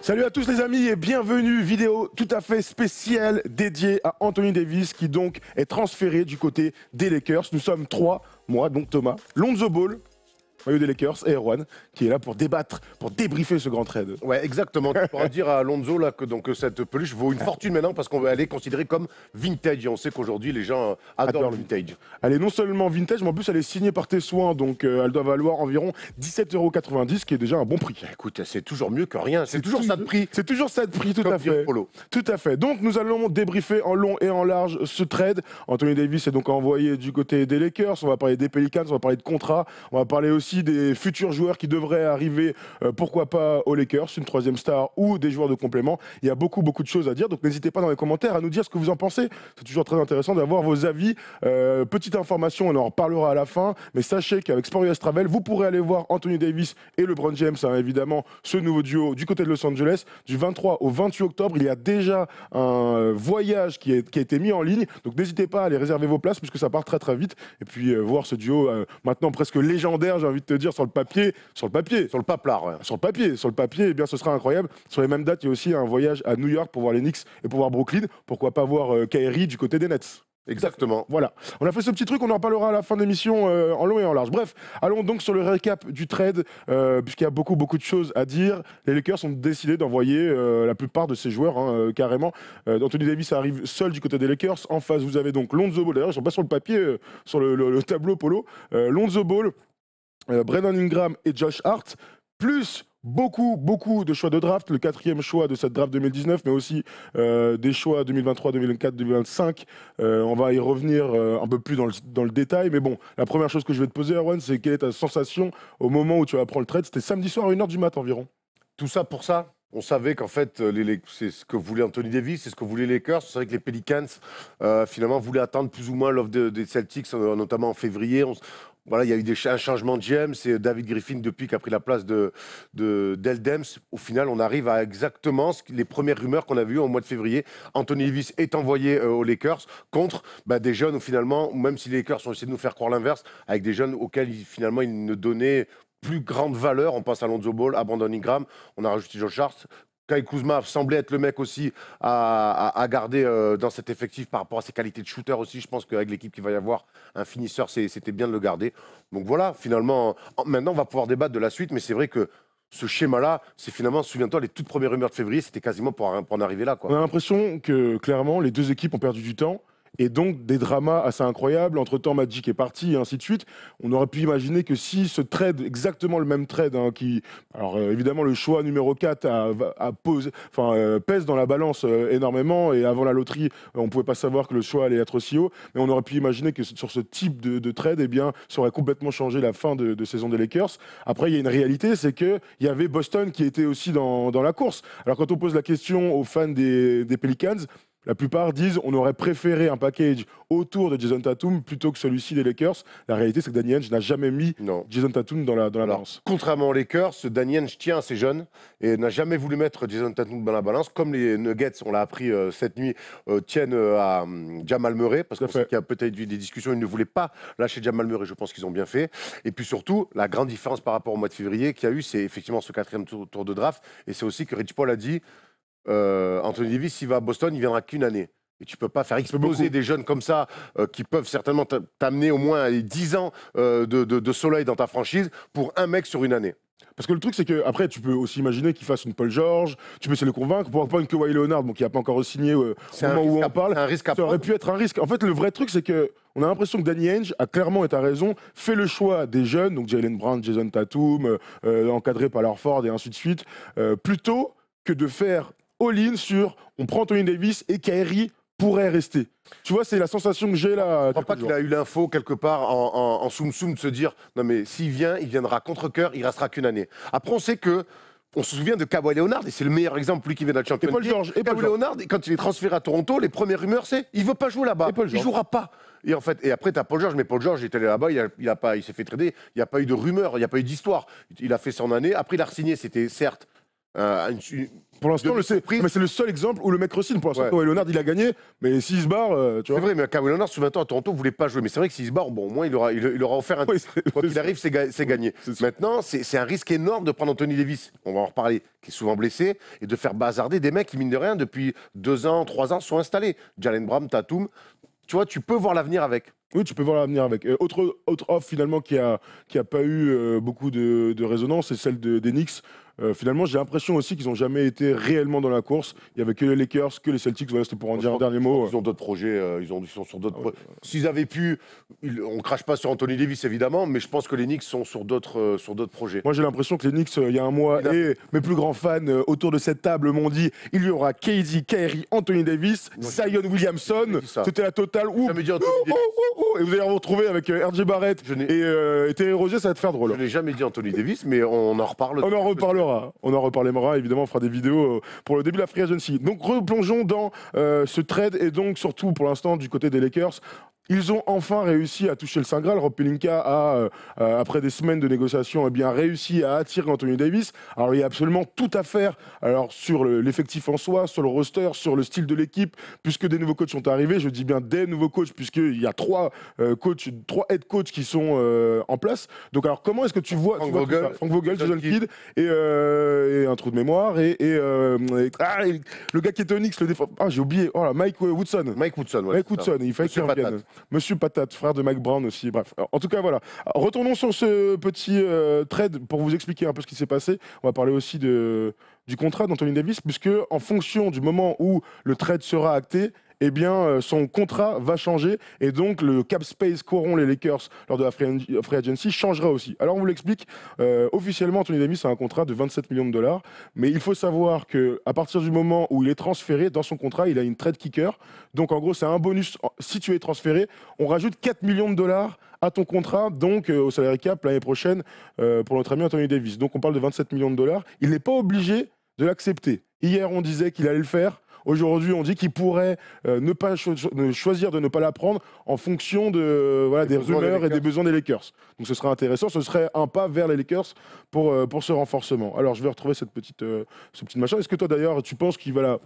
Salut à tous les amis et bienvenue, vidéo tout à fait spéciale dédiée à Anthony Davis qui donc est transféré du côté des Lakers. Nous sommes trois, moi donc Thomas, Lonzo Ball, maillot des Lakers, et Erwan qui est là pour débattre, pour débriefer ce grand trade. Ouais, exactement. Tu pourras dire à Lonzo là, que donc, cette peluche vaut une fortune maintenant parce qu'on va aller considérer comme vintage. Et on sait qu'aujourd'hui, les gens adorent le vintage. Elle est non seulement vintage, mais en plus elle est signée par tes soins, donc elle doit valoir environ 17,90 €, qui est déjà un bon prix. Écoute, c'est toujours mieux que rien. C'est toujours ça de prix. C'est toujours ça de prix, tout Comme à fait. Polo. Tout à fait. Donc nous allons débriefer en long et en large ce trade. Anthony Davis est donc envoyé du côté des Lakers. On va parler des Pelicans, on va parler de contrats, on va parler aussi des futurs joueurs qui devraient arriver, pourquoi pas aux Lakers, une troisième star ou des joueurs de complément. Il y a beaucoup de choses à dire, donc n'hésitez pas dans les commentaires à nous dire ce que vous en pensez. C'est toujours très intéressant d'avoir vos avis. Petite information, on en reparlera à la fin, mais sachez qu'avec Sport US Travel, vous pourrez aller voir Anthony Davis et LeBron James, hein, évidemment, ce nouveau duo du côté de Los Angeles, du 23 au 28 octobre. Il y a déjà un voyage qui a été mis en ligne, donc n'hésitez pas à aller réserver vos places puisque ça part très vite. Et puis voir ce duo maintenant presque légendaire, j'ai envie de te dire, sur le papier, sur le paplard, ouais. sur le papier, eh bien ce sera incroyable. Sur les mêmes dates, il y a aussi un voyage à New York pour voir les Knicks et pour voir Brooklyn. Pourquoi pas voir Kyrie du côté des Nets. Exactement. Voilà, on a fait ce petit truc, on en reparlera à la fin de l'émission en long et en large. Bref, allons donc sur le récap du trade, puisqu'il y a beaucoup de choses à dire. Les Lakers ont décidé d'envoyer la plupart de ces joueurs, hein, carrément. Anthony Davis arrive seul du côté des Lakers. En face, vous avez donc Lonzo Ball. D'ailleurs, ils sont pas sur le papier, sur le tableau Polo. Lonzo Ball, Brandon Ingram et Josh Hart, plus beaucoup de choix de draft, le 4e choix de cette draft 2019, mais aussi des choix 2023, 2024, 2025. On va y revenir un peu plus dans le détail, mais bon, la première chose que je vais te poser, Erwan, c'est quelle est ta sensation au moment où tu apprends le trade? C'était samedi soir à 1 h du mat environ. Tout ça pour ça. On savait qu'en fait, c'est ce que voulait Anthony Davis, c'est ce que voulaient les Lakers. C'est vrai que les Pelicans, finalement, voulaient attendre plus ou moins l'offre des Celtics, notamment en février. Voilà, il y a eu un changement de GM, c'est David Griffin depuis qui a pris la place de Dell Demps. Au final, on arrive à exactement les premières rumeurs qu'on a vues au mois de février. Anthony Davis est envoyé aux Lakers contre des jeunes où finalement, même si les Lakers ont essayé de nous faire croire l'inverse, avec des jeunes auxquels finalement ils ne donnaient plus grande valeur. On pense à Lonzo Ball, à Brandon Ingram, on a rajouté Josh Hart. Kyle Kuzma semblait être le mec aussi à garder dans cet effectif par rapport à ses qualités de shooter aussi. Je pense qu'avec l'équipe qu'il va y avoir, un finisseur, c'était bien de le garder. Donc voilà, finalement, maintenant on va pouvoir débattre de la suite, mais c'est vrai que ce schéma-là, c'est finalement, souviens-toi, les toutes premières rumeurs de février, c'était quasiment pour en arriver là, quoi. On a l'impression que clairement, les deux équipes ont perdu du temps. Et donc des dramas assez incroyables. Entre-temps, Magic est parti et ainsi de suite. On aurait pu imaginer que si ce trade, exactement le même trade, hein, alors évidemment le choix numéro 4 pèse dans la balance énormément, et avant la loterie, on ne pouvait pas savoir que le choix allait être aussi haut, mais on aurait pu imaginer que sur ce type de trade, eh bien, ça aurait complètement changé la fin de saison des Lakers. Après, il y a une réalité, c'est qu'il y avait Boston qui était aussi dans la course. Alors quand on pose la question aux fans des Pelicans, la plupart disent on aurait préféré un package autour de Jason Tatum plutôt que celui-ci des Lakers. La réalité, c'est que Danny Ainge n'a jamais mis Jason Tatum dans la balance. Contrairement aux Lakers, Danny Ainge tient à ses jeunes et n'a jamais voulu mettre Jason Tatum dans la balance. Comme les Nuggets, on l'a appris cette nuit, tiennent à Jamal Murray, parce qu'il y a peut-être eu des discussions, ils ne voulaient pas lâcher Jamal Murray, je pense qu'ils ont bien fait. Et puis surtout, la grande différence par rapport au mois de février qu'il y a eu, c'est effectivement ce 4e tour de draft. Et c'est aussi que Rich Paul a dit Anthony Davis, s'il va à Boston, il viendra qu'une année. Et tu peux pas faire exploser des jeunes comme ça qui peuvent certainement t'amener au moins 10 ans de soleil dans ta franchise pour un mec sur une année. Parce que le truc, c'est que après, tu peux aussi imaginer qu'il fasse une Paul George, tu peux essayer de le convaincre, pour pas une Kawhi Leonard, donc qui n'a pas encore signé au moment où on parle. C'est un risque à prendre. Ça aurait pu être un risque. En fait, le vrai truc, c'est que on a l'impression que Danny Ainge a clairement, et tu as raison, fait le choix des jeunes, donc Jaylen Brown, Jason Tatum, encadré par Horford et ainsi de suite, plutôt que de faire all-in sur on prend Anthony Davis et Kyrie pourrait rester. Tu vois, c'est la sensation que j'ai là. Je crois pas qu'il a eu l'info quelque part en soum-soum de se dire non mais s'il vient, il viendra contre-cœur, il restera qu'une année. Après, on sait que on se souvient de Kawhi Leonard, et c'est le meilleur exemple, lui qui vient de la Champions League. Et Paul George. Kawhi Leonard, quand il est transféré à Toronto, les premières rumeurs, c'est il veut pas jouer là-bas, il jouera pas. Et en fait, et après, tu as Paul George, mais Paul George, il est allé là-bas, il s'est fait trader, il n'y a pas eu de rumeurs, il n'y a pas eu d'histoire. Il a fait son année, après il a re-signé, c'était certes Pour l'instant, c'est le seul exemple où le mec re-signe. Pour l'instant, Kawhi Leonard, il a gagné, mais s'il se barre, tu vois. C'est vrai, mais Kawhi Leonard, souviens-toi, à Toronto, ne voulait pas jouer. Mais c'est vrai que s'il se barre, bon, au moins, il aura offert un. Quoi qu'il arrive, c'est gagné. Maintenant, c'est un risque énorme de prendre Anthony Davis, on va en reparler, qui est souvent blessé, et de faire bazarder des mecs qui, mine de rien, depuis 2 ans, 3 ans, sont installés. Jalen Brown, Tatum. Tu vois, tu peux voir l'avenir avec. Oui, tu peux voir l'avenir avec. Autre offre, finalement, qui a pas eu beaucoup de résonance, c'est celle des Knicks. Finalement, j'ai l'impression aussi qu'ils n'ont jamais été réellement dans la course. Il n'y avait que les Lakers, que les Celtics. Voilà, c'était pour en dire un dernier mot. Ils ont d'autres projets. Ils sont sur d'autres projets. S'ils avaient pu, on ne crache pas sur Anthony Davis, évidemment, mais je pense que les Knicks sont sur d'autres projets. Moi, j'ai l'impression que les Knicks, il y a un mois, et mes plus grands fans autour de cette table m'ont dit il y aura KD, Kyrie, Anthony Davis, Zion Williamson. C'était la totale. Et vous allez vous retrouver avec RJ Barrett et Terry Rozier, ça va te faire drôle. Je n'ai jamais dit Anthony Davis, mais on en reparle. On en reparlera, évidemment, on fera des vidéos pour le début de la Free Agency. Donc replongeons dans ce trade et donc surtout pour l'instant du côté des Lakers. Ils ont enfin réussi à toucher le Saint Graal. Rob Pelinka a, après des semaines de négociations, réussi à attirer Anthony Davis. Alors il y a absolument tout à faire sur l'effectif en soi, sur le roster, sur le style de l'équipe, puisque des nouveaux coachs sont arrivés. Je dis bien des nouveaux coachs, puisqu'il y a 3 head coachs qui sont en place. Donc alors comment est-ce que tu vois Frank Vogel, Jason Kidd et un trou de mémoire le gars qui était au Knicks, le défenseur. Ah, j'ai oublié. Oh là, Mike Woodson. Mike Woodson, il fallait qu'il revienne. Monsieur Patate, frère de Mike Brown aussi. Bref, alors, en tout cas, voilà. Retournons sur ce petit trade pour vous expliquer un peu ce qui s'est passé. On va parler aussi du contrat d'Anthony Davis, puisque en fonction du moment où le trade sera acté, son contrat va changer et donc le cap space qu'auront les Lakers lors de la free agency changera aussi. Alors on vous l'explique, officiellement Anthony Davis a un contrat de 27 millions de dollars, mais il faut savoir qu'à partir du moment où il est transféré, dans son contrat, il a une trade kicker. Donc en gros, c'est un bonus. Si tu es transféré, on rajoute 4 millions de dollars à ton contrat, donc au salary cap l'année prochaine pour notre ami Anthony Davis. Donc on parle de 27 millions de dollars. Il n'est pas obligé de l'accepter. Hier, on disait qu'il allait le faire. Aujourd'hui, on dit qu'il pourrait choisir de ne pas la prendre en fonction des rumeurs et des besoins des Lakers. Donc ce serait intéressant, ce serait un pas vers les Lakers pour ce renforcement. Alors je vais retrouver ce petit machin. Est-ce que toi d'ailleurs, tu penses qu'il va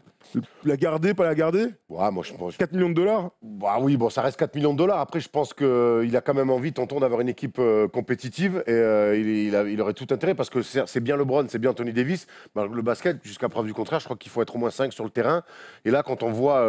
la garder, pas la garder? Ouais, moi je pense. 4 millions de dollars? Bah oui, bon, ça reste 4 millions de dollars. Après, je pense qu'il a quand même envie, tonton, d'avoir une équipe compétitive et il aurait tout intérêt parce que c'est bien LeBron, c'est bien Anthony Davis. Bah, le basket, jusqu'à preuve du contraire, je crois qu'il faut être au moins 5 sur le terrain. Et là, quand on voit,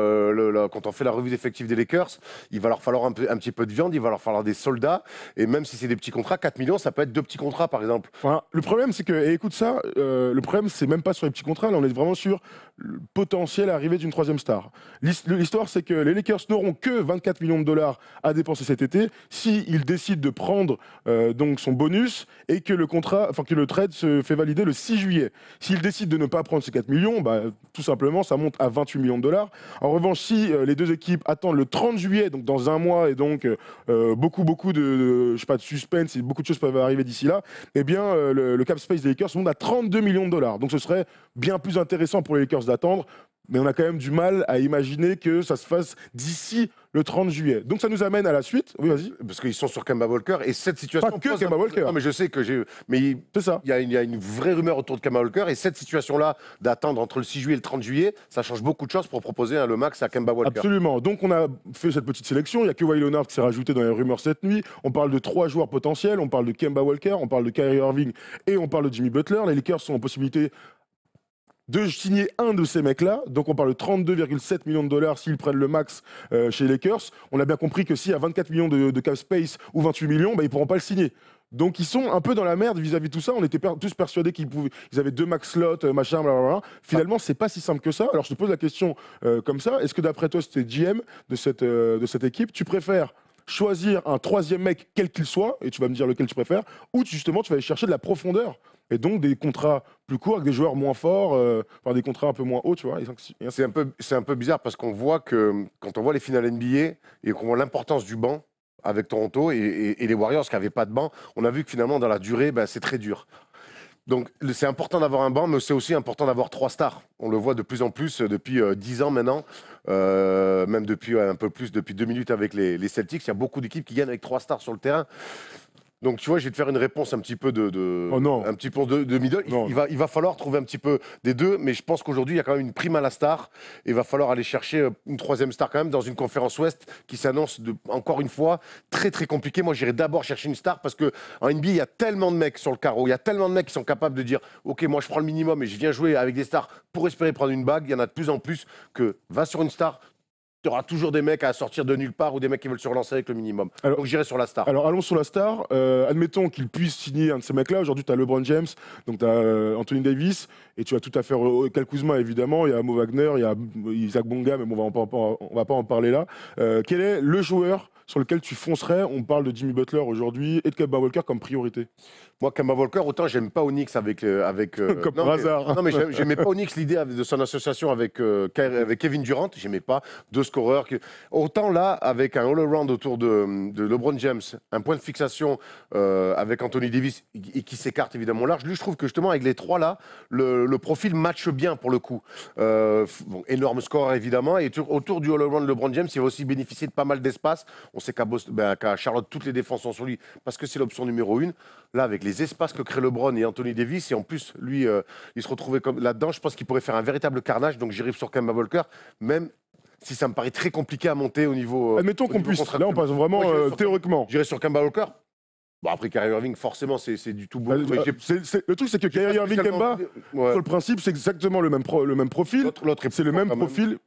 quand on fait la revue d'effectifs des Lakers, il va leur falloir un petit peu de viande, il va leur falloir des soldats. Et même si c'est des petits contrats, 4 millions, ça peut être 2 petits contrats, par exemple. Enfin, le problème, c'est que, et écoute ça, le problème, c'est même pas sur les petits contrats, là, on est vraiment sur le potentiel arrivée d'une 3e star. L'histoire, c'est que les Lakers n'auront que 24 millions de dollars à dépenser cet été s'ils décident de prendre donc son bonus et que que le trade se fait valider le 6 juillet. S'ils décident de ne pas prendre ces 4 millions, tout simplement, ça monte à 28 millions de dollars. En revanche, si les deux équipes attendent le 30 juillet, donc dans un mois, et donc beaucoup de suspense et beaucoup de choses peuvent arriver d'ici là, le cap space des Lakers monte à 32 millions de dollars. Donc ce serait bien plus intéressant pour les Lakers d'attendre, mais on a quand même du mal à imaginer que ça se fasse d'ici le 30 juillet. Donc ça nous amène à la suite. Oui, vas-y. Parce qu'ils sont sur Kemba Walker et cette situation... Pas que Kemba Walker. Non, mais je sais que j'ai... Mais c'est ça. Il y a une vraie rumeur autour de Kemba Walker et cette situation-là d'attendre entre le 6 juillet et le 30 juillet, ça change beaucoup de choses pour proposer le max à Kemba Walker. Absolument. Donc on a fait cette petite sélection. Il n'y a que Kawhi Leonard qui s'est rajouté dans les rumeurs cette nuit. On parle de 3 joueurs potentiels. On parle de Kemba Walker, on parle de Kyrie Irving et on parle de Jimmy Butler. Les Lakers sont en possibilité de signer un de ces mecs-là. Donc on parle de 32,7 millions de dollars s'ils prennent le max chez les Lakers. On a bien compris que s'il y a 24 millions de cap space ou 28 millions, ils ne pourront pas le signer. Donc ils sont un peu dans la merde vis-à-vis de tout ça. On était tous persuadés qu'ils avaient 2 max slots, machin, blablabla. Finalement, c'est pas si simple que ça. Alors je te pose la question comme ça. Est-ce que d'après toi, c'était GM de cette équipe, tu préfères choisir un 3e mec, quel qu'il soit, et tu vas me dire lequel tu préfères, ou justement tu vas aller chercher de la profondeur et donc des contrats plus courts avec des joueurs moins forts, des contrats un peu moins hauts, tu vois. C'est un peu bizarre parce qu'on voit que quand on voit les finales NBA et qu'on voit l'importance du banc avec Toronto et les Warriors qui n'avaient pas de banc, on a vu que finalement dans la durée, c'est très dur. Donc c'est important d'avoir un banc, mais c'est aussi important d'avoir 3 stars. On le voit de plus en plus depuis 10 ans maintenant, même depuis un peu plus, depuis 2 minutes avec les Celtics. Il y a beaucoup d'équipes qui gagnent avec 3 stars sur le terrain. Donc, tu vois, je vais te faire une réponse un petit peu Oh non. un petit peu de middle. Non. Il va falloir trouver un petit peu des deux, mais je pense qu'aujourd'hui, il y a quand même une prime à la star. Et il va falloir aller chercher une troisième star quand même dans une conférence Ouest qui s'annonce, encore une fois, très très compliquée. Moi, j'irai d'abord chercher une star parce qu'en NBA, il y a tellement de mecs sur le carreau, il y a tellement de mecs qui sont capables de dire OK, moi, je prends le minimum et je viens jouer avec des stars pour espérer prendre une bague. Il y en a de plus en plus que va sur une star. Tu auras toujours des mecs à sortir de nulle part ou des mecs qui veulent se relancer avec le minimum. Donc j'irai sur la star. Alors allons sur la star. Admettons qu'il puisse signer un de ces mecs-là. Aujourd'hui, tu as LeBron James, donc tu as Anthony Davis, et tu as tout à fait Kyle Kuzma, évidemment. Il y a Mo Wagner, il y a Isaac Bonga, mais bon, on va pas en parler là. Quel est le joueur sur lequel tu foncerais? On parle de Jimmy Butler aujourd'hui et de Kemba Walker comme priorité. Moi, Kemba Walker, autant j'aime pas Onyx avec Comme par hasard. Non, mais j'aimais pas Onyx, l'idée de son association avec Kevin Durant, j'aimais pas. Deux scoreurs. Autant là, avec un all-around autour de LeBron James, un point de fixation avec Anthony Davis et qui s'écarte évidemment large. Lui, je trouve que justement, avec les trois là, le profil matche bien pour le coup. Bon, énorme score évidemment. Et autour du all-around de LeBron James, il va aussi bénéficier de pas mal d'espace. On sait qu'à Charlotte, toutes les défenses sont sur lui parce que c'est l'option numéro 1. Là, avec les espaces que créent LeBron et Anthony Davis, et en plus, lui, il se retrouvait comme là-dedans, je pense qu'il pourrait faire un véritable carnage. Donc, j'arrive sur Kemba Walker, même si ça me paraît très compliqué à monter au niveau. Admettons qu'on puisse. Là, on passe vraiment théoriquement. J'irai sur Kemba Walker. Bon, après, Kyrie Irving, forcément, c'est du tout beau. Le truc, c'est que Kyrie Irving Kemba, sur le principe, c'est exactement le même profil. L'autre c'est le même profil.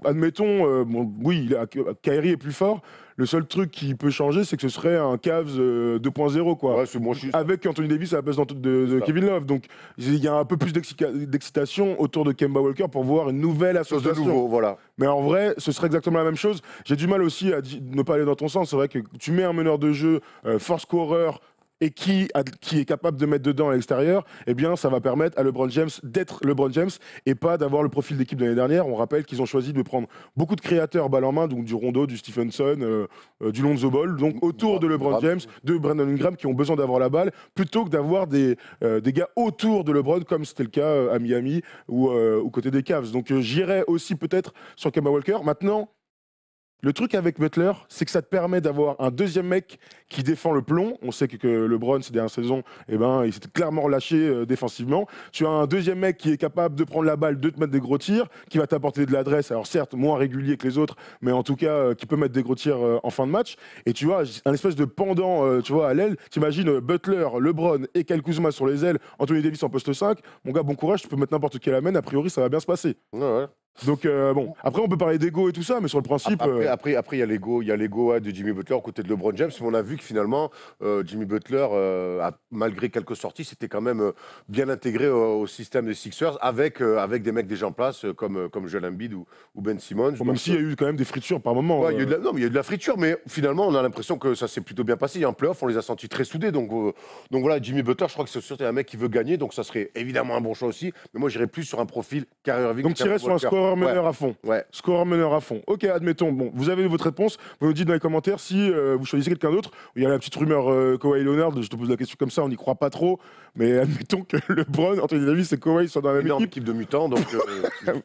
Admettons, oui, Kyrie est plus fort. Le seul truc qui peut changer, c'est que ce serait un Cavs 2.0, quoi. Ouais, c'est moi, avec Anthony Davis à la place de Kevin Love. Donc, il y a un peu plus d'excitation autour de Kemba Walker pour voir une nouvelle association. De nouveau, voilà. Mais en vrai, ce serait exactement la même chose. J'ai du mal aussi à ne pas aller dans ton sens. C'est vrai que tu mets un meneur de jeu, force scoreur, et qui est capable de mettre dedans à l'extérieur, eh bien, ça va permettre à LeBron James d'être LeBron James et pas d'avoir le profil d'équipe de l'année dernière. On rappelle qu'ils ont choisi de prendre beaucoup de créateurs balle en main, donc du Rondo, du Stephenson, du Lonzo Ball, donc autour de LeBron James, de Brandon Ingram, qui ont besoin d'avoir la balle, plutôt que d'avoir des gars autour de LeBron, comme c'était le cas à Miami ou côté des Cavs. Donc j'irais aussi peut-être sur Kemba Walker. Maintenant, le truc avec Butler, c'est que ça te permet d'avoir un deuxième mec qui défend le plomb. On sait que LeBron, ces dernières saisons, il s'était clairement relâché défensivement. Tu as un deuxième mec qui est capable de prendre la balle, de te mettre des gros tirs, qui va t'apporter de l'adresse. Alors certes, moins régulier que les autres, mais en tout cas, qui peut mettre des gros tirs en fin de match. Et tu vois, un espèce de pendant, tu vois, à l'aile. T'imagines Butler, LeBron et Kyle Kuzma sur les ailes, Anthony Davis en poste 5. Mon gars, bon courage, tu peux mettre n'importe quelle amène. A priori, ça va bien se passer. Ouais. Donc bon, après on peut parler d'ego et tout ça, mais sur le principe. Après il y a l'ego, de Jimmy Butler aux côtés de LeBron James. Mais on a vu que finalement Jimmy Butler, malgré quelques sorties, c'était quand même bien intégré au système des Sixers avec des mecs déjà en place comme Joel Embiid ou Ben Simmons. Bon, même s'il y a eu quand même des fritures par moment. Ouais, il y a eu de la friture, mais finalement on a l'impression que ça s'est plutôt bien passé. Il y a un playoff, on les a sentis très soudés. Donc voilà, Jimmy Butler, je crois que c'est surtout un mec qui veut gagner, donc ça serait évidemment un bon choix aussi. Mais moi j'irais plus sur un profil Kyrie Irving. Donc tirer sur un score meneur à fond. Ouais. Score meneur à fond. Ok, admettons. Bon, vous avez votre réponse. Vous nous dites dans les commentaires si vous choisissez quelqu'un d'autre. Il y a la petite rumeur Kawhi Leonard. Je te pose la question comme ça, on n'y croit pas trop. Mais admettons que LeBron, Anthony Davis et Kawhi soient dans la même équipe de mutants, donc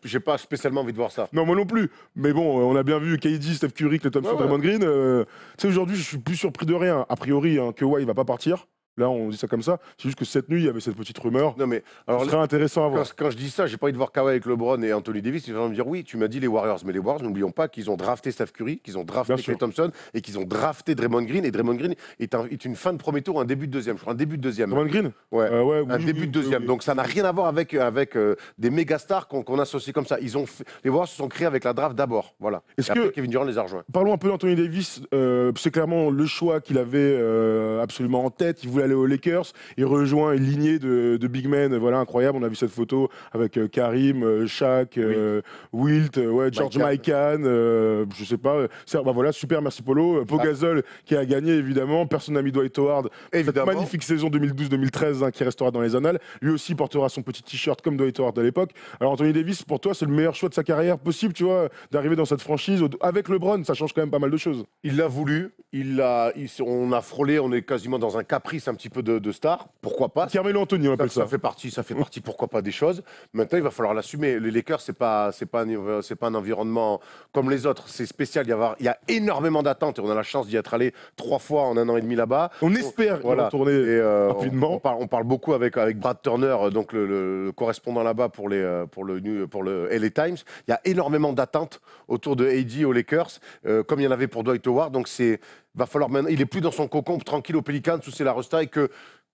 j'ai pas spécialement envie de voir ça. Non, moi non plus. Mais bon, on a bien vu KD, Steph Curry, Klay Thompson, Draymond Green. Tu sais, aujourd'hui, je suis plus surpris de rien. A priori, Kawhi, il va pas partir. Là, on dit ça comme ça. C'est juste que cette nuit, il y avait cette petite rumeur. Non, mais alors, ce serait intéressant à voir. Quand je dis ça, j'ai pas envie de voir Kawhi avec LeBron et Anthony Davis. Ils vont me dire oui, tu m'as dit les Warriors. Mais les Warriors, n'oublions pas qu'ils ont drafté Steph Curry, qu'ils ont drafté Klay Thompson et qu'ils ont drafté Draymond Green. Et Draymond Green est une fin de premier tour, un début de deuxième. Je crois un début de deuxième. Draymond Green ouais, un début de deuxième. Oui. Donc ça n'a rien à voir avec des méga stars qu'on associe comme ça. Les Warriors se sont créés avec la draft d'abord. Voilà. Est-ce et que après, Kevin Durant les a rejoints. Parlons un peu d'Anthony Davis. C'est clairement le choix qu'il avait absolument en tête. Il voulait aller aux Lakers. Il rejoint une lignée de big men, voilà, incroyable. On a vu cette photo avec Karim, Shaq, Wilt, George Mikan, je sais pas. Voilà, super, merci Polo. Pau Gasol qui a gagné évidemment. Personne n'a mis Dwight Howard. Cette magnifique saison 2012-2013 qui restera dans les annales. Lui aussi portera son petit t-shirt comme Dwight Howard à l'époque. Alors Anthony Davis, pour toi, c'est le meilleur choix de sa carrière possible, tu vois, d'arriver dans cette franchise avec LeBron. Ça change quand même pas mal de choses. Il l'a voulu. On a frôlé. On est quasiment dans un caprice un petit peu de star, pourquoi pas. Carmelo Anthony, on appelle ça. Ça fait partie, pourquoi pas, des choses. Maintenant, il va falloir l'assumer. Les Lakers, c'est pas un environnement comme les autres. C'est spécial. Il y a énormément d'attentes et on a la chance d'y être allé 3 fois en 1 an et demi là-bas. On espère retourner rapidement. On parle beaucoup avec Brad Turner, donc le correspondant là-bas pour le LA Times. Il y a énormément d'attentes autour de AD aux Lakers, comme il y en avait pour Dwight Howard. Donc va falloir maintenant. Il est plus dans son cocon tranquille aux Pelicans où c'est la resta et que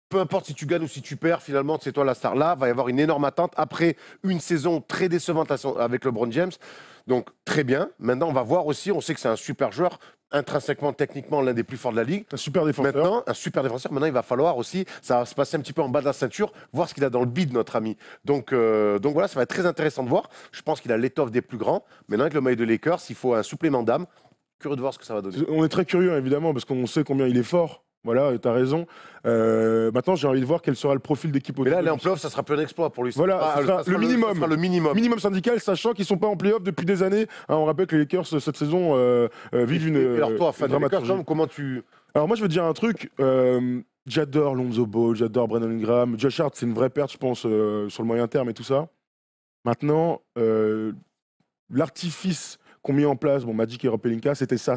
peu importe si tu gagnes ou si tu perds, finalement, c'est toi la star. Là, il va y avoir une énorme attente après une saison très décevante avec LeBron James. Donc, très bien. Maintenant, on va voir aussi, on sait que c'est un super joueur, intrinsèquement, techniquement, l'un des plus forts de la Ligue. Un super défenseur. Maintenant, un super défenseur. Maintenant, il va falloir aussi, ça va se passer un petit peu en bas de la ceinture, voir ce qu'il a dans le bide, notre ami. Donc voilà, ça va être très intéressant de voir. Je pense qu'il a l'étoffe des plus grands. Maintenant, avec le maillot de Lakers, il faut un supplément d'âme. Curieux de voir ce que ça va donner. On est très curieux, évidemment, parce qu'on sait combien il est fort. Voilà, tu as raison. Maintenant, j'ai envie de voir quel sera le profil d'équipe. Mais là, aller en playoff, ça sera plus un exploit pour lui. Voilà, ça sera le minimum. Ça sera le minimum. Minimum syndical, sachant qu'ils ne sont pas en playoff depuis des années. Hein, on rappelle que les Lakers, cette saison, vivent une. Alors, toi, fan des Lakers, comment tu. Alors, moi, je veux te dire un truc. J'adore Lonzo Ball, j'adore Brandon Ingram. Josh Hart, c'est une vraie perte, je pense, sur le moyen terme et tout ça. Maintenant, l'artifice qu'ont mis en place Magic et Rob Pelinka, c'était ça,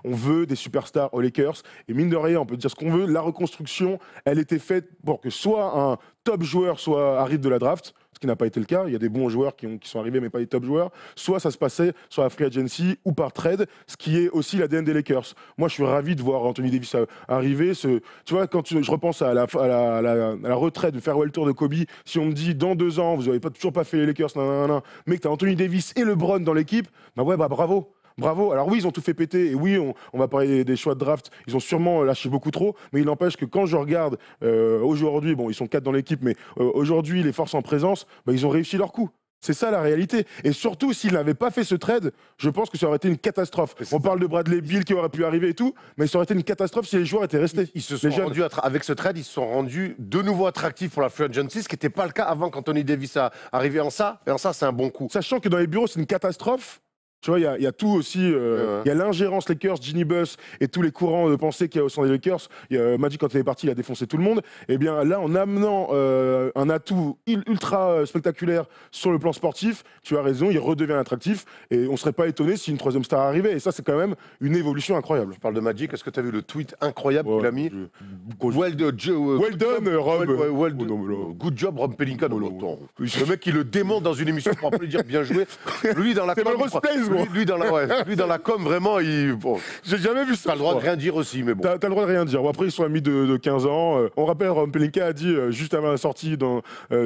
on veut des superstars aux Lakers, et mine de rien, on peut dire ce qu'on veut, la reconstruction, elle était faite pour que soit un top joueur arrive de la draft, ce qui n'a pas été le cas, il y a des bons joueurs qui sont arrivés mais pas des top joueurs, soit ça se passait sur la free agency ou par trade, ce qui est aussi l'ADN des Lakers. Moi je suis ravi de voir Anthony Davis arriver, tu vois, quand je repense à la retraite de farewell tour de Kobe, si on me dit dans 2 ans, vous n'avez toujours pas fait les Lakers, mais que tu as Anthony Davis et LeBron dans l'équipe, bravo. Bravo. Alors oui, ils ont tout fait péter. Et oui, on va parler des choix de draft. Ils ont sûrement lâché beaucoup trop. Mais il n'empêche que quand je regarde aujourd'hui, ils sont 4 dans l'équipe, mais aujourd'hui, les forces en présence, ils ont réussi leur coup. C'est ça la réalité. Et surtout, s'ils n'avaient pas fait ce trade, je pense que ça aurait été une catastrophe. On parle de Bradley Beal qui aurait pu arriver et tout, mais ça aurait été une catastrophe si les joueurs étaient restés. Ils se sont rendus, avec ce trade, ils se sont rendus de nouveau attractifs pour la free agency, ce qui n'était pas le cas avant qu'Anthony Davis a arrivé en ça. Et en ça, c'est un bon coup. Sachant que dans les bureaux, c'est une catastrophe. Tu vois, il y a tout aussi. Il y a l'ingérence Lakers, Ginny Buss et tous les courants de pensée qu'il y a au sein des Lakers. Magic, quand il est parti, il a défoncé tout le monde. Et bien là, en amenant un atout ultra spectaculaire sur le plan sportif, tu as raison, il redevient attractif. Et on ne serait pas étonné si une 3e star arrivait. Et ça, c'est quand même une évolution incroyable. Je parle de Magic. Est-ce que tu as vu le tweet incroyable qu'il a mis Well done, Rob. Good job, Rob Pelinka. Le mec qui le démonte dans une émission pour lui dire bien joué. Lui, dans la Lui, dans la com, vraiment, j'ai jamais vu ça. T'as le droit de rien dire aussi, mais bon. T'as le droit de rien dire. Bon, après, ils sont amis de 15 ans. On rappelle, Rob Pelinka a dit, juste avant la sortie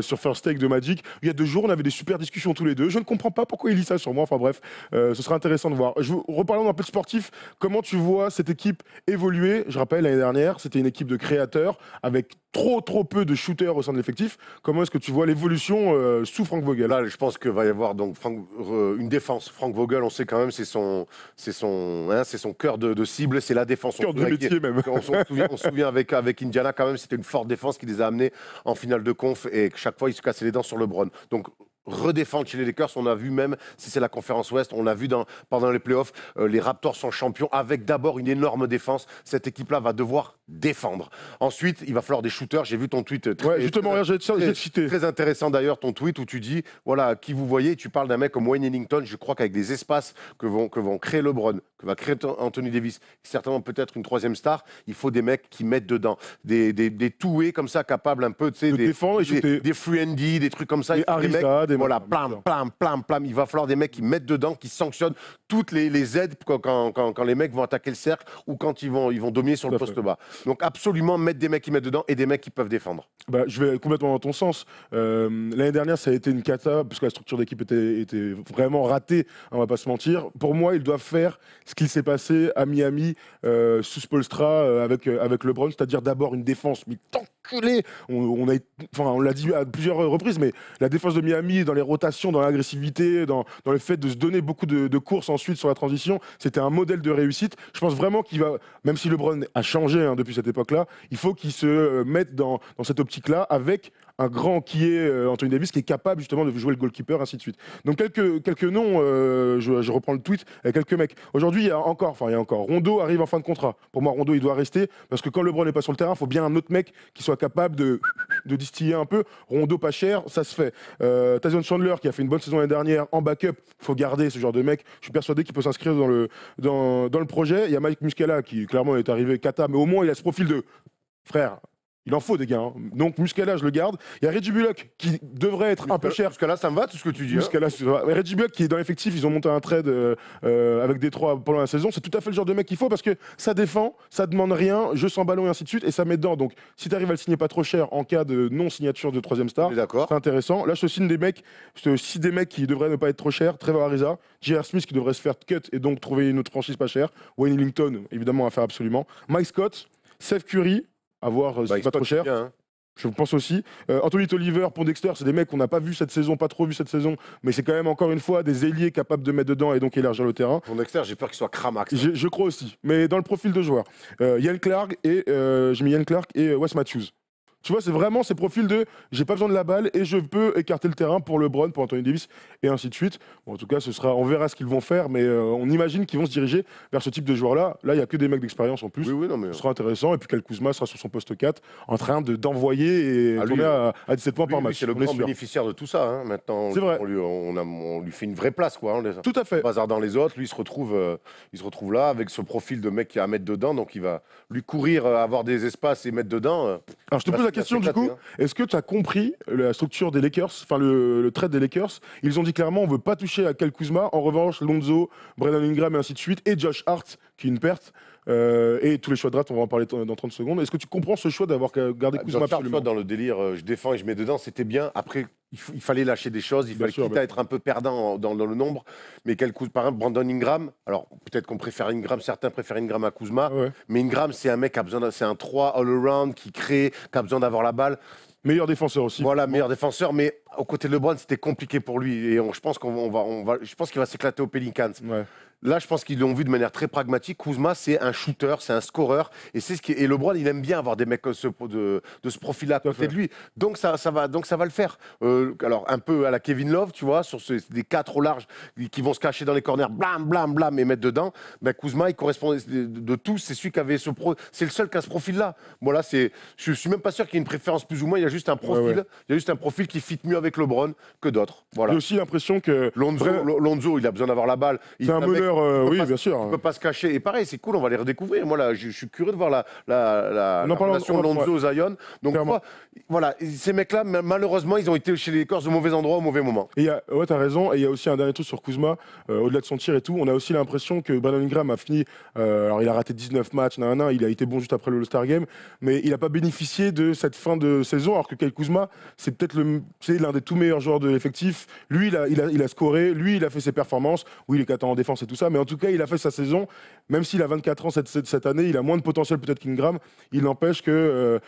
sur First Take de Magic, il y a 2 jours, on avait des super discussions tous les deux. Je ne comprends pas pourquoi il lit ça sur moi. Enfin bref, ce sera intéressant de voir. Reparlons un peu de sportif. Comment tu vois cette équipe évoluer? Je rappelle, l'année dernière, c'était une équipe de créateurs avec trop peu de shooters au sein de l'effectif. Comment est-ce que tu vois l'évolution sous Frank Vogel? Là, je pense que va y avoir donc une défense. Frank Vogel, on sait quand même, c'est son cœur de cible, c'est la défense. Cœur de métier même. On se souvient avec Indiana quand même, c'était une forte défense qui les a amenés en finale de conf et chaque fois ils se cassaient les dents sur LeBron. Donc redéfendre chez les Lakers, on a vu même, si c'est la conférence Ouest, on a vu pendant les playoffs, les Raptors sont champions avec d'abord une énorme défense. Cette équipe-là va devoir défendre. Ensuite, il va falloir des shooters. J'ai vu ton tweet très intéressant d'ailleurs, ton tweet où tu dis, voilà, qui vous voyez, tu parles d'un mec comme Wayne Ellington, je crois qu'avec des espaces que vont créer LeBron, que va créer Anthony Davis, certainement peut-être une 3e star, il faut des mecs qui mettent dedans. Des two-way comme ça, capables un peu, tu sais, des free and D, des trucs comme ça. Voilà, plam. Il va falloir des mecs qui mettent dedans, qui sanctionnent toutes les aides quand les mecs vont attaquer le cercle ou quand ils vont dominer sur le poste bas. Donc absolument mettre des mecs qui mettent dedans et des mecs qui peuvent défendre. Je vais complètement dans ton sens. L'année dernière, ça a été une cata parce que la structure d'équipe était vraiment ratée, on va pas se mentir. Pour moi, ils doivent faire ce qu'il s'est passé à Miami sous Spoelstra avec LeBron, c'est-à-dire d'abord une défense mais enculée. On l'a dit à plusieurs reprises, mais la défense de Miami, dans les rotations, dans l'agressivité, dans le fait de se donner beaucoup de courses ensuite sur la transition, c'était un modèle de réussite. Je pense vraiment qu'il va, même si LeBron a changé depuis cette époque-là, il faut qu'il se mette dans cette optique-là avec un grand qui est Anthony Davis, qui est capable justement de jouer le goalkeeper, ainsi de suite. Donc quelques noms, je reprends le tweet, avec quelques mecs. Aujourd'hui, il y a encore, Rondo arrive en fin de contrat. Pour moi, Rondo, il doit rester, parce que quand LeBron n'est pas sur le terrain, il faut bien un autre mec qui soit capable de distiller un peu. Rondo pas cher, ça se fait. Tyson Chandler, qui a fait une bonne saison l'année dernière, en backup, il faut garder ce genre de mec. Je suis persuadé qu'il peut s'inscrire dans le projet. Il y a Mike Muscala, qui clairement est arrivé kata, mais au moins il a ce profil de frère. Il en faut des gars. Hein. Donc Muscala, je le garde. Il y a Reggie Bullock qui devrait être un peu cher. Muscala, ça me va tout ce que tu dis. Muscala, Reggie Bullock qui est dans l'effectif, ils ont monté un trade avec Détroit pendant la saison. C'est tout à fait le genre de mec qu'il faut parce que ça défend, ça demande rien, jeu sans ballon et ainsi de suite, et ça met dedans. Donc si tu arrives à le signer pas trop cher en cas de non-signature de troisième star, c'est intéressant. Là, je te signe des mecs, qui devraient ne pas être trop chers. Trevor Ariza, J.R. Smith qui devrait se faire cut et donc trouver une autre franchise pas chère. Wayne Ellington, évidemment, à faire absolument. Mike Scott, Seth Curry. À voir si c'est pas trop cher. Bien, hein. Je pense aussi. Anthony Tolliver, Pondexter, c'est des mecs qu'on n'a pas vu cette saison, pas trop vu cette saison, mais c'est quand même encore une fois des ailiers capables de mettre dedans et donc élargir le terrain. Pondexter, j'ai peur qu'il soit cramax. Je crois aussi, mais dans le profil de joueur. Ian Clark et j'ai mis Ian Clark et Wes Matthews. Tu vois, c'est vraiment ces profils de j'ai pas besoin de la balle et je peux écarter le terrain pour LeBron, pour Anthony Davis et ainsi de suite. Bon, en tout cas, on verra ce qu'ils vont faire, mais on imagine qu'ils vont se diriger vers ce type de joueurs-là. Là, il n'y a que des mecs d'expérience en plus. Oui, non, mais... Ce sera intéressant. Et puis Kyle Kuzma sera sur son poste 4 en train d'envoyer et tourner à 17 points par match. C'est le grand bénéficiaire de tout ça. Hein. Maintenant, c'est vrai. On lui fait une vraie place. Quoi, hein, tout à fait. Bazar dans les autres. Lui, il se retrouve là avec ce profil de mec qui a à mettre dedans. Donc, il va lui courir, avoir des espaces et mettre dedans. Alors, je te pose la question du coup. Hein. Est-ce que tu as compris la structure des Lakers, enfin le trade des Lakers? Ils ont dit clairement on veut pas toucher à Kyle Kuzma. En revanche, Lonzo, Brandon Ingram et ainsi de suite, et Josh Hart, qui est une perte. Et tous les choix de draft, on va en parler dans 30 secondes. Est-ce que tu comprends ce choix d'avoir gardé Kuzma absolument? Dans le délire, je défends et je mets dedans, c'était bien. Après, il fallait lâcher des choses, il fallait quitte à être un peu perdant dans le nombre. Mais par exemple, Brandon Ingram, alors peut-être qu'on préfère Ingram, certains préfèrent Ingram à Kuzma, mais Ingram, c'est un mec qui a besoin, c'est un 3 all-around qui crée, qui a besoin d'avoir la balle. Meilleur défenseur aussi. Voilà, meilleur défenseur, mais aux côtés de LeBron, c'était compliqué pour lui. Et je pense qu'il va s'éclater aux Pelicans. Ouais. Là, je pense qu'ils l'ont vu de manière très pragmatique. Kuzma, c'est un shooter, c'est un scoreur. Et LeBron, il aime bien avoir des mecs de ce profil-là à côté de lui. Donc ça va le faire. Alors, un peu à la Kevin Love, tu vois, sur des 4 au large qui vont se cacher dans les corners, blam, blam, blam, et mettre dedans. Ben, Kuzma, il correspond de tous. C'est celui qui avait c'est le seul qui a ce profil-là. Bon, là, je suis même pas sûr qu'il y ait une préférence plus ou moins. Il y a juste un profil. Ouais. Il y a juste un profil qui fit mieux avec LeBron que d'autres. Voilà. J'ai aussi l'impression que Lonzo, il a besoin d'avoir la balle. C'est un meneur. Oui, bien sûr. Il ne peut pas se cacher. Et pareil, c'est cool, on va les redécouvrir. Moi, là, je suis curieux de voir la relation Lonzo-Zion. Donc, voilà, ces mecs-là, malheureusement, ils ont été chez les Lakers au mauvais endroit, au mauvais moment. Ouais, t'as raison. Et il y a aussi un dernier truc sur Kuzma, au-delà de son tir et tout. On a aussi l'impression que Brandon Ingram a fini. Alors, il a raté 19 matchs, il a été bon juste après le All-Star Game, mais il n'a pas bénéficié de cette fin de saison. Alors que Kyle Kuzma, c'est peut-être l'un des tout meilleurs joueurs de l'effectif. Lui, il a scoré. Lui, il a fait ses performances. Oui, il est 4 ans en défense et tout ça, mais en tout cas, il a fait sa saison. Même s'il a 24 ans cette année, il a moins de potentiel peut-être qu'Ingram. Il n'empêche que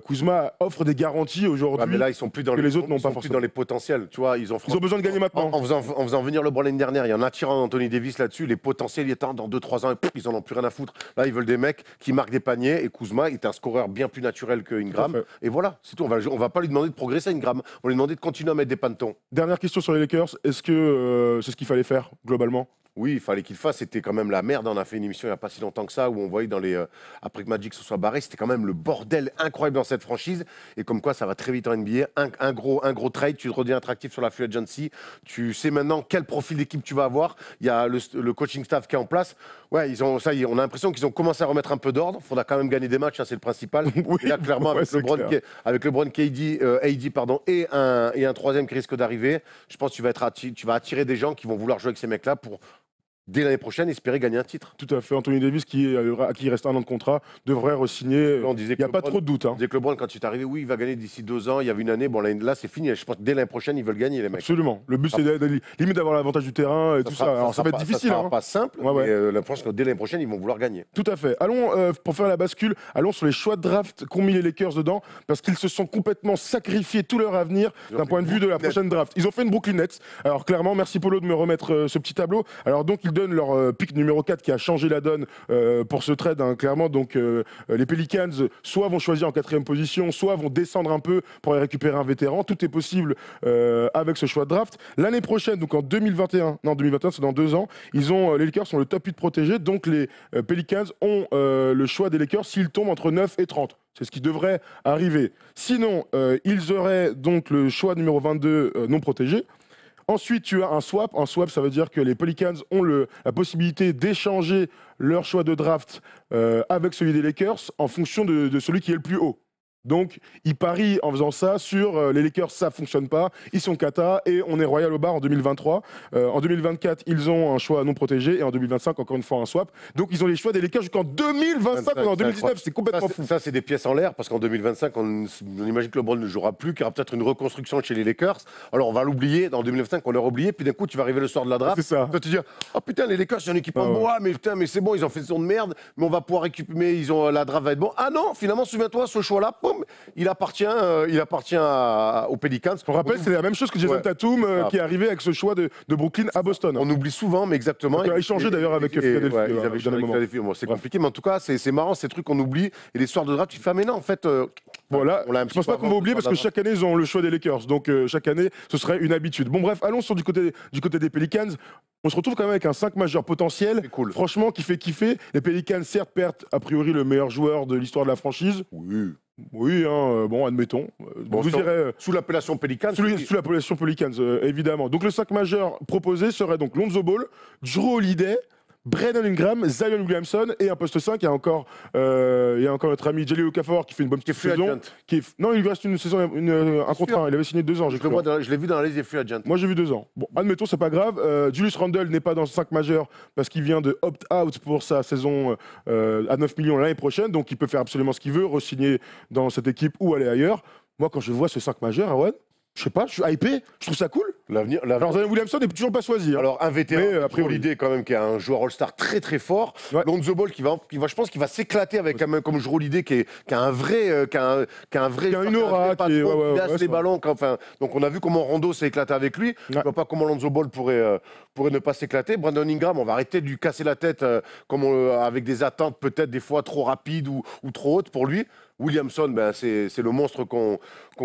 Kuzma offre des garanties aujourd'hui. Mais là, ils sont plus dans les autres n'ont pas forcément. Plus dans les potentiels. Tu vois, ils ont besoin de gagner maintenant. En faisant venir LeBron l'année dernière, et en attirant Anthony Davis là-dessus, les potentiels y étant dans 2-3 ans, ils en ont plus rien à foutre. Là, ils veulent des mecs qui marquent des paniers. Et Kuzma est un scoreur bien plus naturel que Ingram. Et voilà, c'est tout. On va pas lui demander de progresser à Ingram. On va lui demander de continuer à mettre des pantons. Dernière question sur les Lakers. Est-ce que c'est ce qu'il fallait faire globalement? Oui, il fallait qu'il fasse. C'était quand même la merde. On a fait une émission il n'y a pas si longtemps que ça où on voyait après que Magic se soit barré, c'était quand même le bordel incroyable dans cette franchise. Et comme quoi, ça va très vite en NBA. Un gros trade, tu te redeviens attractif sur la free agency. Tu sais maintenant quel profil d'équipe tu vas avoir. Il y a le coaching staff qui est en place. Ouais, ça y est, on a l'impression qu'ils ont commencé à remettre un peu d'ordre. Il faudra quand même gagner des matchs, hein, c'est le principal. Oui, et là, clairement, avec LeBron, AD, et un troisième qui risque d'arriver, je pense que tu vas attirer des gens qui vont vouloir jouer avec ces mecs-là pour dès l'année prochaine, espérer gagner un titre. Tout à fait. Anthony Davis, à qui il reste 1 an de contrat, devrait re-signer. Il n'y a pas trop de doute. On disait que LeBron, quand il est arrivé, oui, il va gagner d'ici 2 ans. Il y avait une année. Bon, là, c'est fini. Je pense que dès l'année prochaine, ils veulent gagner, les mecs. Absolument. Le but, c'est limite d'avoir l'avantage du terrain et tout ça. Alors, ça va être difficile. Ça sera pas simple, mais je pense que dès l'année prochaine, ils vont vouloir gagner. Tout à fait. Allons, pour faire la bascule, allons sur les choix de draft qu'ont mis les Lakers dedans, parce qu'ils se sont complètement sacrifiés tout leur avenir d'un point de vue de la prochaine draft. Ils ont fait une Brooklyn Nets. Alors, clairement, merci Polo de me remettre ce petit tableau. Alors, donc, ils donnent leur pick numéro 4 qui a changé la donne pour ce trade, hein, clairement. Donc les Pelicans soit vont choisir en 4e position, soit vont descendre un peu pour aller récupérer un vétéran. Tout est possible avec ce choix de draft. L'année prochaine, donc en 2021, non 2021 c'est dans 2 ans, les Lakers sont le top 8 protégé, donc les Pelicans ont le choix des Lakers s'ils tombent entre 9 et 30. C'est ce qui devrait arriver. Sinon, ils auraient donc le choix numéro 22 non protégé. Ensuite, tu as un swap. Un swap, ça veut dire que les Pelicans ont la possibilité d'échanger leur choix de draft avec celui des Lakers en fonction de celui qui est le plus haut. Donc, ils parient en faisant ça sur les Lakers, ça fonctionne pas, ils sont cata et on est royal au bar en 2023. En 2024, ils ont un choix non protégé et en 2025, encore une fois, un swap. Donc, ils ont les choix des Lakers jusqu'en 2025 ou en 2019. C'est complètement fou. Ça, c'est des pièces en l'air parce qu'en 2025, on imagine que LeBron ne jouera plus, qu'il y aura peut-être une reconstruction chez les Lakers. Alors, on va l'oublier. En 2025, on leur oublié. Puis d'un coup, tu vas arriver le soir de la draft. C'est ça. Tu vas te dire, oh putain, les Lakers, c'est une équipe en bois, mais putain, mais c'est bon, ils ont fait une saison de merde, mais on va pouvoir récupérer, la draft va être bon. Ah non, finalement, souviens-toi, ce choix-là, boum, il appartient aux Pelicans. On rappelle, c'est la même chose que Jason Tatum qui est arrivé avec ce choix de Brooklyn à Boston. On oublie souvent, mais exactement. Il a échangé d'ailleurs avec Philadelphie. Ils avaient échangé avec Philadelphie. Bon, c'est compliqué, mais en tout cas, c'est marrant, ces trucs qu'on oublie. Et les soirs de draft, tu fais, mais non, en fait. Voilà, je pense pas qu'on va oublier parce que chaque année, ils ont le choix des Lakers. Donc chaque année, ce serait une habitude. Bon, bref, allons du côté des Pelicans. On se retrouve quand même avec un 5 majeur potentiel. Cool. Franchement, qui fait kiffer. Les Pelicans, certes, perdent a priori le meilleur joueur de l'histoire de la franchise. Oui, hein, bon, admettons. Vous direz, sous l'appellation Pelicans. Sous l'appellation Pelicans, évidemment. Donc le 5 majeur proposé serait donc Lonzo Ball, Jrue Holiday, Brandon Ingram, Zion Williamson et un poste 5. Il y a encore notre ami Jelly Okafor qui fait une bonne petite saison. Non, il lui reste une saison, un contrat. Il avait signé 2 ans. Je l'ai vu dans la liste des free agents. Moi, j'ai vu 2 ans. Bon, admettons, c'est pas grave. Julius Randle n'est pas dans le 5 majeur parce qu'il vient de opt-out pour sa saison à 9 millions l'année prochaine. Donc, il peut faire absolument ce qu'il veut, re-signer dans cette équipe ou aller ailleurs. Moi, quand je vois ce 5 majeur, Erwan, je sais pas, je suis hypé, je trouve ça cool. L'avenir. Alors, Zion Williamson n'est toujours pas choisi. Hein. Alors, un vétéran, Jrue Holiday, quand même, qui est un joueur All-Star très très fort. Ouais. Lonzo Ball, qui va, je pense qu'il va s'éclater avec un mec comme Jrue Holiday, qui a un vrai. Qui a une aura, qui laisse les ballons. Donc, on a vu comment Rondo s'est éclaté avec lui. Je ne vois pas comment Lonzo Ball pourrait ne pas s'éclater. Brandon Ingram, on va arrêter de lui casser la tête avec des attentes peut-être des fois trop rapides ou trop hautes pour lui. Williamson, ben, c'est le monstre qu'on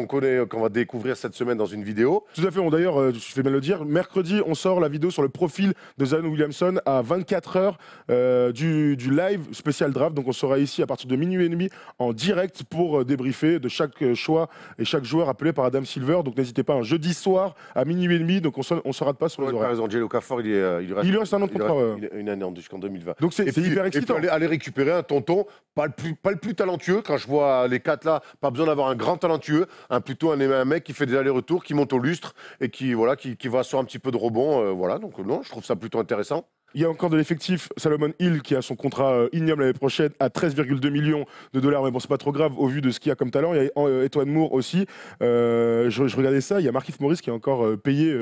connaît, qu'on va découvrir cette semaine dans une vidéo. Tout à fait. D'ailleurs, je fais bien le dire, mercredi, on sort la vidéo sur le profil de Zion Williamson à 24 h du live spécial draft. Donc, on sera ici à partir de minuit et demi en direct pour débriefer de chaque choix et chaque joueur appelé par Adam Silver. Donc, n'hésitez pas, un jeudi soir à minuit et demi. Donc, on ne se rate pas sur les horaires. Par exemple, Jelly Okafor, il lui reste un an de contrat. Une année jusqu'en 2020. Donc, c'est hyper excitant. Et puis, aller récupérer un tonton, pas le plus talentueux. Quand je vois les 4 là, pas besoin d'avoir un grand talentueux, plutôt un mec qui fait des allers-retours, qui monte au lustre et qui va sur un petit peu de rebond. Voilà, donc non, je trouve ça plutôt intéressant. Il y a encore de l'effectif. Salomon Hill qui a son contrat ignoble l'année prochaine à 13,2 millions de dollars. Mais bon, c'est pas trop grave au vu de ce qu'il y a comme talent. Il y a Etwan Moore aussi. Je regardais ça. Il y a Markieff Morris qui est encore payé,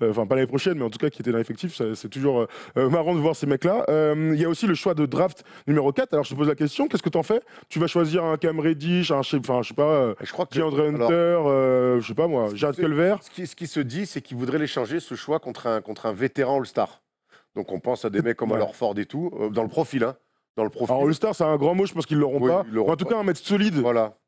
enfin pas l'année prochaine, mais en tout cas qui était dans l'effectif. C'est toujours marrant de voir ces mecs-là. Il y a aussi le choix de draft numéro 4. Alors je te pose la question, qu'est-ce que tu en fais? Tu vas choisir un Cam Reddish, je sais pas, je crois que DeAndre Hunter, je sais pas moi, Jared Culver. Ce qui se dit, c'est qu'ils voudraient l'échanger, ce choix, contre un vétéran All-Star. Donc on pense à des mecs comme Horford et tout, dans le profil. Hein. Alors All-Star, c'est un grand mot, je pense qu'ils l'auront pas. En tout cas, un mec solide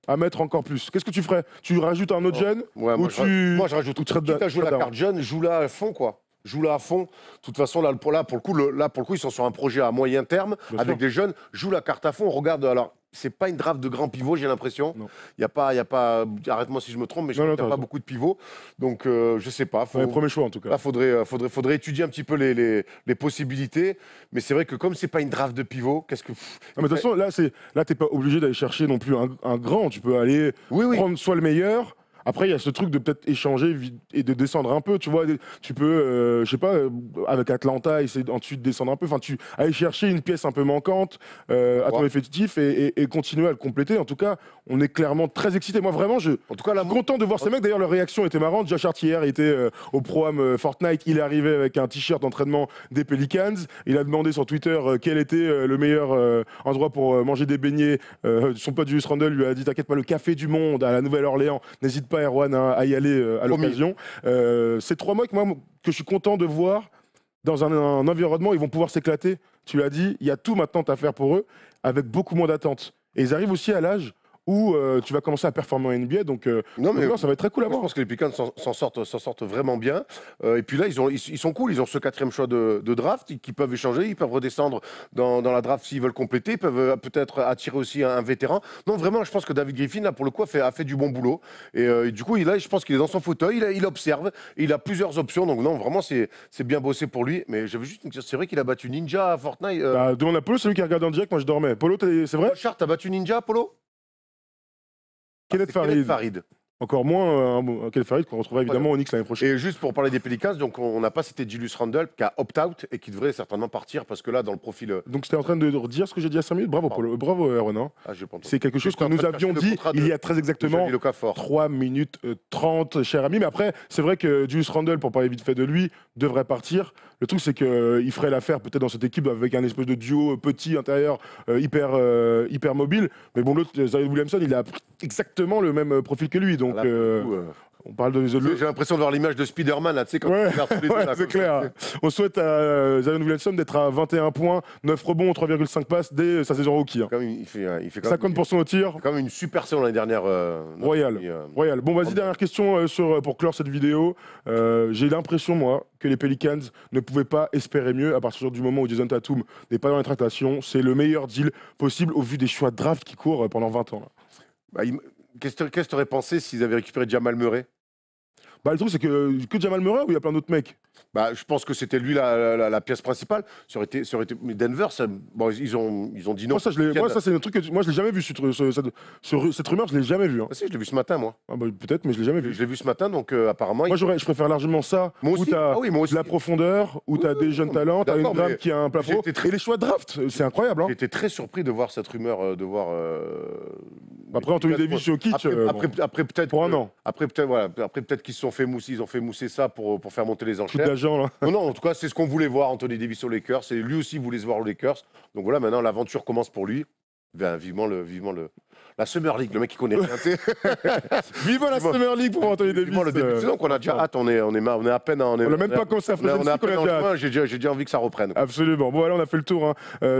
à mettre encore plus. Qu'est-ce que tu ferais? Tu rajoutes un autre jeune moi, je rajoute. Quitte à jouer la carte jeune, joue-la à fond, quoi. Joue-la à fond. De toute façon, là, pour le coup, ils sont sur un projet à moyen terme, avec des jeunes. Joue la carte à fond. Regarde, alors, c'est pas une draft de grand pivot, j'ai l'impression. Il y a pas, arrête-moi si je me trompe, mais je crois qu'il n'y a pas beaucoup de pivots. Donc, je sais pas. Premier choix, en tout cas. Là, faudrait étudier un petit peu les possibilités. Mais c'est vrai que comme c'est pas une draft de pivot, qu'est-ce que... Mais de toute façon, là, t'es pas obligé d'aller chercher non plus un grand. Tu peux aller prendre soit le meilleur. Après, il y a ce truc de peut-être échanger et de descendre un peu, tu vois. Tu peux, je sais pas, avec Atlanta, essayer ensuite de descendre un peu. Enfin, aller chercher une pièce un peu manquante à ton effectif et continuer à le compléter. En tout cas, on est clairement très excités. Moi, vraiment, je suis content de voir ces mecs. D'ailleurs, leur réaction était marrante. Josh Hart, hier, il était au Pro-Am Fortnite. Il est arrivé avec un t-shirt d'entraînement des Pelicans. Il a demandé sur Twitter quel était le meilleur endroit pour manger des beignets. Son pote Julius Randle lui a dit, t'inquiète pas, le café du monde à la Nouvelle-Orléans. N'hésite pas, Erwan, à y aller à l'occasion. C'est 3 mois que je suis content de voir dans un environnement où ils vont pouvoir s'éclater. Tu l'as dit, il y a tout maintenant à faire pour eux, avec beaucoup moins d'attentes. Et ils arrivent aussi à l'âge où tu vas commencer à performer en NBA, donc Non, mais ça va être très cool à moi, je voir. pense que les Pelicans s'en sortent vraiment bien. Et puis là, ils sont cool. Ils ont ce 4e choix de draft qui peuvent échanger. Ils peuvent redescendre dans la draft s'ils veulent compléter. Ils peuvent peut-être attirer aussi un vétéran. Non, vraiment, je pense que David Griffin, là, pour le coup, a fait du bon boulot. Et du coup, là, je pense qu'il est dans son fauteuil. Il observe. Il a plusieurs options. Donc, non, vraiment, c'est bien bossé pour lui. Mais j'avais juste une question. C'est vrai qu'il a battu Ninja à Fortnite. Bah, demande à Polo, c'est lui qui a regardé en direct, moi je dormais. Polo, c'est vrai? Char, t'as battu Ninja, Apollo? Kenneth Farid. Encore moins Kenneth Farid qu'on retrouvera évidemment au Knicks l'année prochaine. Et juste pour parler des Pelicans, donc on n'a pas cité Julius Randle qui a opt-out et qui devrait certainement partir parce que là, dans le profil. Donc j'étais en train de redire ce que j'ai dit à 5 minutes. Bravo, Polo. Bravo, Aaron. Hein. Ah, j'ai pas entendu. C'est quelque chose que nous avions dit il y a très exactement 3 minutes 30, cher ami. Mais après, c'est vrai que Julius Randle, pour parler vite fait de lui, devrait partir. Le truc, c'est qu'il ferait l'affaire peut-être dans cette équipe avec un espèce de duo petit intérieur hyper mobile. Mais bon, l'autre, Zion Williamson, il a exactement le même profil que lui. Donc, on parle de J'ai l'impression de voir l'image de Spider-Man, là, tu sais, quand ouais, tu regardes tous les deux. Ouais, c'est clair. On souhaite à Zion Williamson d'être à 21 points, 9 rebonds, 3,5 passes dès sa saison rookie. Hein. Il fait 50% au tir. Quand même une super saison l'année dernière. Royal. Royal. Bon, vas-y, dernière question pour clore cette vidéo. J'ai l'impression, moi, que les Pelicans ne pouvaient pas espérer mieux à partir du moment où Jason Tatum n'est pas dans les tractations. C'est le meilleur deal possible au vu des choix de draft qui courent pendant 20 ans. Bah, qu'est-ce que tu aurais pensé s'ils avaient récupéré Jamal Murray? Bah, le truc, c'est que Jamal Murray ou il y a plein d'autres mecs? Bah, je pense que c'était lui la pièce principale. Ça aurait été mais Denver, bon, ils ont dit non. Moi, ça c'est un truc que moi je l'ai jamais vu. Cette rumeur, je l'ai jamais vu. Hein. Ah, si, je l'ai vu ce matin, moi. Ah, bah, peut-être, mais je l'ai jamais vu. Je l'ai vu ce matin, donc apparemment. Moi, je préfère largement ça. Moi aussi. Où t'as de la profondeur, où t'as des jeunes talents, t'as une drame qui a un plafond. Et les choix de draft, c'est incroyable. Hein. J'étais très surpris de voir cette rumeur, Après Anthony Davis au kitsch. Après peut-être. Pour un an. Après peut-être qu'ils se sont fait mousser. Ils ont fait mousser ça pour faire monter les enchères. D'agent là. Non, en tout cas, c'est ce qu'on voulait voir, Anthony Davis aux Lakers. Et lui aussi voulait se voir aux Lakers. Donc voilà, maintenant l'aventure commence pour lui. Ben, vivement la Summer League, le mec qui connaît rien. Vivement la Summer League pour Anthony Davis. Vivement le début de saison qu'on a déjà hâte. On est à peine. On n'a même pas commencé à faire on est à peine en juin. J'ai déjà envie que ça reprenne. Absolument. Bon, voilà, on a fait le tour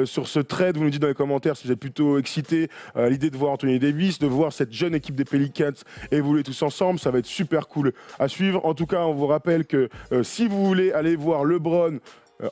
sur ce trade. Vous nous dites dans les commentaires si vous êtes plutôt excité à l'idée de voir Anthony Davis, de voir cette jeune équipe des Pelicans évoluer tous ensemble. Ça va être super cool à suivre. En tout cas, on vous rappelle que si vous voulez aller voir LeBron,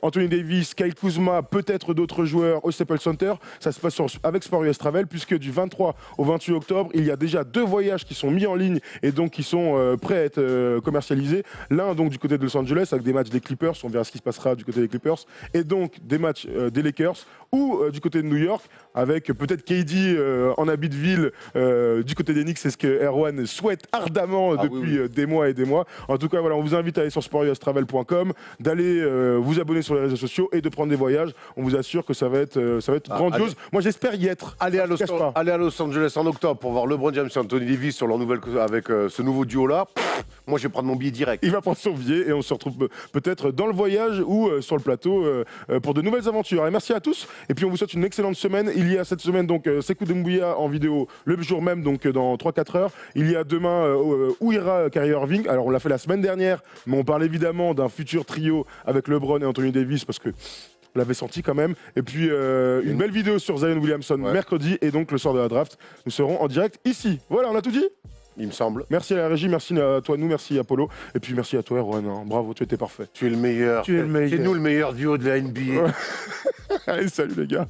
Anthony Davis, Kyle Kuzma, peut-être d'autres joueurs au Staples Center. Ça se passe avec Sport US Travel, puisque du 23 au 28 octobre, il y a déjà 2 voyages qui sont mis en ligne et donc qui sont prêts à être commercialisés. L'un donc du côté de Los Angeles avec des matchs des Clippers, on verra ce qui se passera du côté des Clippers, et donc des matchs des Lakers, ou du côté de New York avec peut-être KD en habit de ville du côté des Knicks. C'est ce que Erwan souhaite ardemment depuis des mois et des mois. En tout cas, voilà, on vous invite à aller sur sportustravel.com, d'aller vous abonner sur les réseaux sociaux et de prendre des voyages. On vous assure que ça va être grandiose. Moi, j'espère y être. Allez à Los Angeles en octobre pour voir LeBron James et Anthony Davis sur leur nouvelle avec ce nouveau duo-là. Moi, je vais prendre mon billet direct. Il va prendre son billet et on se retrouve peut-être dans le voyage ou sur le plateau pour de nouvelles aventures. Et merci à tous. Et puis, on vous souhaite une excellente semaine. Il y a cette semaine donc Sekou Doumbouya en vidéo le jour même, donc dans 3-4 heures. Il y a demain où ira Kyrie Irving. Alors, on l'a fait la semaine dernière, mais on parle évidemment d'un futur trio avec LeBron et Anthony Davis parce que on l'avait senti quand même. Et puis une belle vidéo sur Zion Williamson mercredi et donc le soir de la draft. Nous serons en direct ici. Voilà, on a tout dit. Il me semble. Merci à la régie, merci à toi, merci à Polo. Et puis merci à toi, Erwan. Hein. Bravo, tu étais parfait. Tu es le meilleur. Tu es le meilleur. C'est nous le meilleur duo de la NBA. Allez, salut les gars.